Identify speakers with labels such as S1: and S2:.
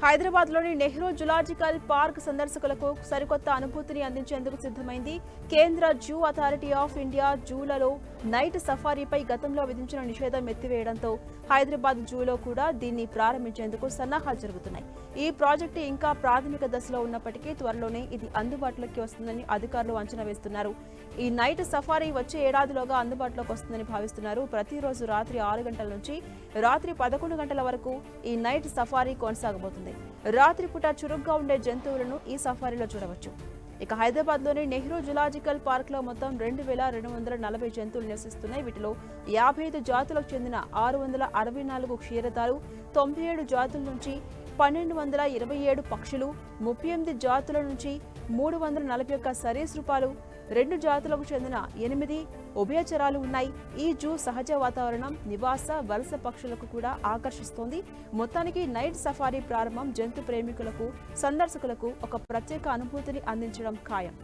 S1: హైదరాబాద్లోని Nehru zoological park సందర్శకులకు సరికొత్త అనుభూతిని అందించేందుకు సిద్ధమైంది. కేంద్ర జూ అథారిటీ ఆఫ్ ఇండియా జూలలో నైట్ సఫారీపై గతంలో విధించిన నిషేధం ఎత్తివేయడంతో హైదరాబాద్ జూలో కూడా దీన్ని ప్రారంభించేందుకు సన్నాహాలు జరుగుతున్నాయి. ఈ ప్రాజెక్టు ఇంకా ప్రాథమిక దశలో ఉన్నప్పటికీ త్వరలోనే ఇది అందుబాటులోకి వస్తుందని అధికారులు అంచనా వేస్తున్నారు. ఈ నైట్ సఫారీ వచ్చే ఏడాదిలోగా అందుబాటులోకి వస్తుందని భావిస్తున్నారు. ప్రతిరోజు రాత్రి 6 గంటల నుంచి రాత్రి 11 గంటల వరకు ఈ నైట్ సఫారీ కొనసాగబోతుంది. రాత్రిపూట చురుగ్గా ఉండే జంతువులను ఈ సఫారీలో చూడవచ్చు. ఇక హైదరాబాద్లోని నెహ్రూ జులాజికల్ పార్క్లో మొత్తం 2240 జంతువులు నివసిస్తున్నాయి. వీటిలో 55 జాతులకు చెందిన 664 క్షీరదాలు, 97 జాతుల నుంచి 1227 పక్షులు, 38 జాతుల నుంచి 341 సరీసృపాలు, 2 జాతులకు చెందిన 8 ఉభయచరాలు ఉన్నాయి. ఈ జూ సహజ వాతావరణం, నివాస, వలస పక్షులకు కూడా ఆకర్షిస్తోంది. మొత్తానికి నైట్ సఫారీ ప్రారంభం జంతు ప్రేమికులకు, సందర్శకులకు ఒక ప్రత్యేక అనుభూతిని అందించడం ఖాయం.